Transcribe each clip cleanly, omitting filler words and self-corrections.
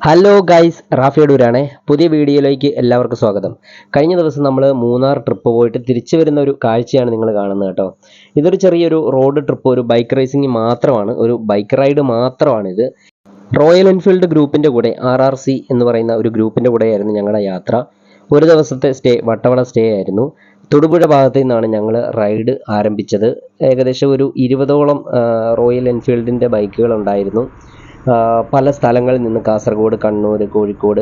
Hello guys, Rafi അടൂരാണേ. പുതിയ വീഡിയോയിലേക്ക് എല്ലാവർക്കും സ്വാഗതം. കഴിഞ്ഞ ദിവസം നമ്മൾ മൂന്നാർ ട്രിപ്പ് പോയിട്ട് തിരിച്ചു വരുന്ന ഒരു കാഴ്ചയാണ് നിങ്ങൾ കാണുന്നത് കേട്ടോ. ഇതൊരു ചെറിയൊരു റോഡ് ട്രിപ്പ്, ഒരു ബൈക്ക് റേസിംഗ് മാത്രമാണ്, ഒരു ബൈക്ക് റൈഡ് മാത്രമാണിത്. റോയൽ എൻഫീൽഡ് ഗ്രൂപ്പിൻ്റെ കൂടെ RRC എന്ന് പറയുന്ന ഒരു ഗ്രൂപ്പിൻ്റെ കൂടെയായിരുന്നു ഞങ്ങളുടെ യാത്ര. ഒരു ദിവസത്തെ വട്ടവട സ്റ്റേ ആയിരുന്നു. തൊടുപുഴ ഭാഗത്തു നിന്നാണ് ഞങ്ങൾ റൈഡ് ആരംഭിച്ചത്. ഏകദേശം ഒരു 20ഓളം റോയൽ എൻഫീൽഡിൻ്റെ ബൈക്കുകൾ ഉണ്ടായിരുന്നു. പല സ്ഥലങ്ങളിൽ നിന്ന് കാസർഗോഡ്, കണ്ണൂർ, കോഴിക്കോട്,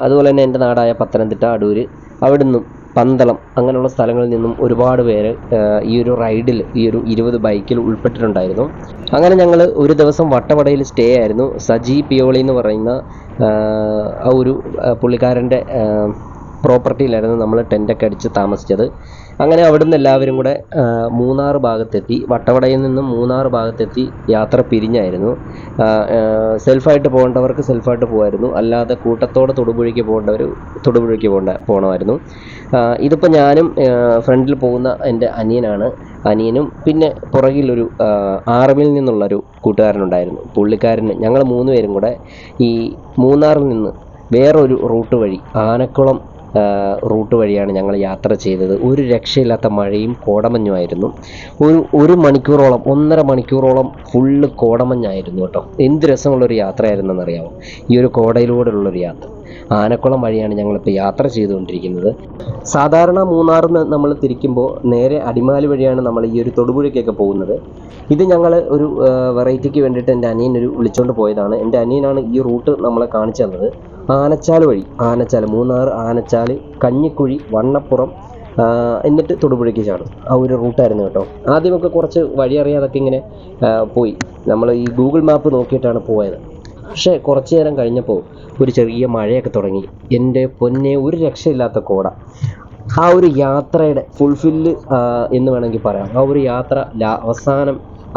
അതുപോലെ തന്നെ എൻ്റെ നാടായ പത്തനംതിട്ട, അടൂർ, അവിടുന്നും പന്തളം, അങ്ങനെയുള്ള സ്ഥലങ്ങളിൽ നിന്നും ഒരുപാട് പേര് ഈ ഒരു റൈഡിൽ, ഈ ഒരു 20 ബൈക്കിൽ ഉൾപ്പെട്ടിട്ടുണ്ടായിരുന്നു. അങ്ങനെ ഞങ്ങൾ ഒരു ദിവസം വട്ടവടയിൽ സ്റ്റേ ആയിരുന്നു. സജി പിയോളി എന്ന് പറയുന്ന ആ ഒരു പുള്ളിക്കാരൻ്റെ പ്രോപ്പർട്ടിയിലായിരുന്നു നമ്മൾ ടെൻ്റൊക്കെ അടിച്ച് താമസിച്ചത്. അങ്ങനെ അവിടുന്ന് എല്ലാവരും കൂടെ മൂന്നാർ ഭാഗത്തെത്തി. വട്ടവടയിൽ നിന്നും മൂന്നാർ ഭാഗത്തെത്തി യാത്ര പിരിഞ്ഞായിരുന്നു. സെൽഫായിട്ട് പോകേണ്ടവർക്ക് സെൽഫായിട്ട് പോകുമായിരുന്നു, അല്ലാതെ കൂട്ടത്തോടെ തൊടുപുഴയ്ക്ക് പോകേണ്ടവർ തൊടുപുഴയ്ക്ക് പോകണമായിരുന്നു. ഇതിപ്പോൾ ഞാനും ഫ്രണ്ടിൽ പോകുന്ന എൻ്റെ അനിയനും പിന്നെ പുറകിലൊരു ആർമിയിൽ നിന്നുള്ളൊരു കൂട്ടുകാരനുണ്ടായിരുന്നു. പുള്ളിക്കാരന് ഞങ്ങൾ 3 പേരും കൂടെ ഈ മൂന്നാറിൽ നിന്ന് വേറൊരു റൂട്ട് വഴി, ആനക്കുളം റൂട്ട് വഴിയാണ് ഞങ്ങൾ യാത്ര ചെയ്തത്. ഒരു രക്ഷയില്ലാത്ത മഴയും കോടമഞ്ഞുമായിരുന്നു. ഒരു മണിക്കൂറോളം, 1.5 മണിക്കൂറോളം ഫുള്ള് കോടമഞ്ഞായിരുന്നു കേട്ടോ. എന്ത് രസമുള്ളൊരു യാത്രയായിരുന്നെന്നറിയാമോ ഈ ഒരു കോടയിലൂടെയുള്ളൊരു യാത്ര. ആനക്കുളം വഴിയാണ് ഞങ്ങളിപ്പോൾ യാത്ര ചെയ്തുകൊണ്ടിരിക്കുന്നത്. സാധാരണ മൂന്നാറിൽ നിന്ന് നമ്മൾ തിരിക്കുമ്പോൾ നേരെ അടിമാലി വഴിയാണ് നമ്മൾ ഈ ഒരു തൊടുപുഴയ്ക്കൊക്കെ പോകുന്നത്. ഇത് ഞങ്ങൾ ഒരു വെറൈറ്റിക്ക് വേണ്ടിയിട്ട് എൻ്റെ അനിയനൊരു വിളിച്ചുകൊണ്ട് പോയതാണ്. എൻ്റെ അനിയനാണ് ഈ റൂട്ട് നമ്മളെ കാണിച്ചു തന്നത്. ആനച്ചാൽ വഴി, മൂന്നാർ ആനച്ചാൽ, കഞ്ഞിക്കുഴി, വണ്ണപ്പുറം, എന്നിട്ട് തൊടുപുഴയ്ക്ക് ചാടും. ആ ഒരു റൂട്ടായിരുന്നു കേട്ടോ. ആദ്യമൊക്കെ കുറച്ച് വഴി അറിയാതൊക്കെ ഇങ്ങനെ പോയി. നമ്മൾ ഈ ഗൂഗിൾ മാപ്പ് നോക്കിയിട്ടാണ് പോയത്. പക്ഷേ കുറച്ച് നേരം കഴിഞ്ഞപ്പോൾ ഒരു ചെറിയ മഴയൊക്കെ തുടങ്ങി. എൻ്റെ പൊന്നെ, ഒരു രക്ഷയില്ലാത്ത കോട. ആ ഒരു യാത്രയുടെ ഫുൾഫില്ല് എന്ന് വേണമെങ്കിൽ പറയാം. ആ ഒരു യാത്ര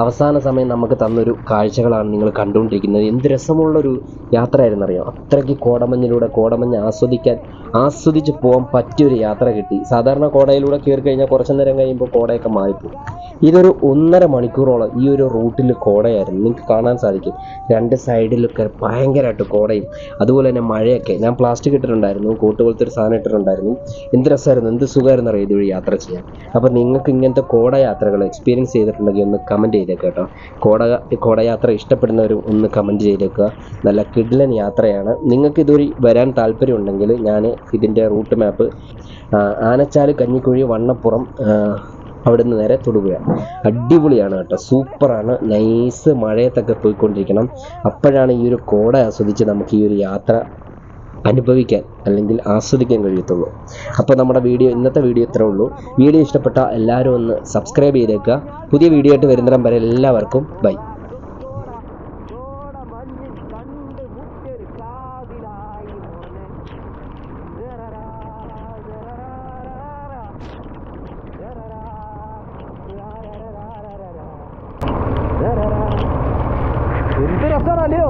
അവസാന സമയം നമുക്ക് തന്നൊരു കാഴ്ചകളാണ് നിങ്ങൾ കണ്ടുകൊണ്ടിരിക്കുന്നത്. എന്ത് രസമുള്ളൊരു യാത്രയായിരുന്നറിയോ. അത്രയ്ക്ക് കോടമഞ്ഞ് ആസ്വദിച്ച് പോകാൻ പറ്റിയൊരു യാത്ര കിട്ടി. സാധാരണ കോടയിലൂടെ കയറി കഴിഞ്ഞാൽ കുറച്ച് നേരം കഴിയുമ്പോൾ കോടയൊക്കെ മാറിപ്പോകും. ഇതൊരു 1.5 മണിക്കൂറോളം ഈ ഒരു റൂട്ടിൽ കോടയായിരുന്നു. നിങ്ങൾക്ക് കാണാൻ സാധിക്കും 2 സൈഡിലൊക്കെ ഭയങ്കരമായിട്ട് കോടയും, അതുപോലെ തന്നെ മഴയൊക്കെ. ഞാൻ പ്ലാസ്റ്റിക് ഇട്ടിട്ടുണ്ടായിരുന്നു, കോട്ട് പോലത്തെ ഒരു സാധനം ഇട്ടിട്ടുണ്ടായിരുന്നു. എന്ത് രസമായിരുന്നു, എന്ത് സുഖമായിരുന്നു അറിയാം ഇതുവഴി യാത്ര ചെയ്യാൻ. അപ്പോൾ നിങ്ങൾക്ക് ഇങ്ങനത്തെ കോട യാത്രകൾ എക്സ്പീരിയൻസ് ചെയ്തിട്ടുണ്ടെങ്കിൽ ഒന്ന് കമൻറ്റ് ചെയ്തേക്കുക കേട്ടോ. കോടയാത്ര ഇഷ്ടപ്പെടുന്നവർ ഒന്ന് കമൻറ്റ് ചെയ്തേക്കുക. നല്ല കിടിലൻ യാത്രയാണ്. നിങ്ങൾക്ക് ഇതുവഴി വരാൻ താല്പര്യമുണ്ടെങ്കിൽ ഞാൻ ഇതിൻ്റെ റൂട്ട് മാപ്പ്, ആനച്ചാൽ, കഞ്ഞിക്കുഴി, വണ്ണപ്പുറം, അവിടുന്ന് നേരെ തൊടുപുഴ. അടിപൊളിയാണ് കേട്ടോ, സൂപ്പറാണ്. നൈസ് മഴയത്തൊക്കെ പോയിക്കൊണ്ടിരിക്കണം. അപ്പോഴാണ് ഈ ഒരു കോട ആസ്വദിച്ച് നമുക്ക് ഈ ഒരു യാത്ര അനുഭവിക്കാൻ അല്ലെങ്കിൽ ആസ്വദിക്കാൻ കഴിയത്തുള്ളൂ. അപ്പോൾ നമ്മുടെ ഇന്നത്തെ വീഡിയോ ഇത്രേ ഉള്ളൂ. വീഡിയോ ഇഷ്ടപ്പെട്ട എല്ലാവരും ഒന്ന് സബ്സ്ക്രൈബ് ചെയ്തേക്കുക. പുതിയ വീഡിയോ ആയിട്ട് വരുന്നിടം വരെ എല്ലാവർക്കും ബൈ. എന്ത് രസമാണല്ലോ.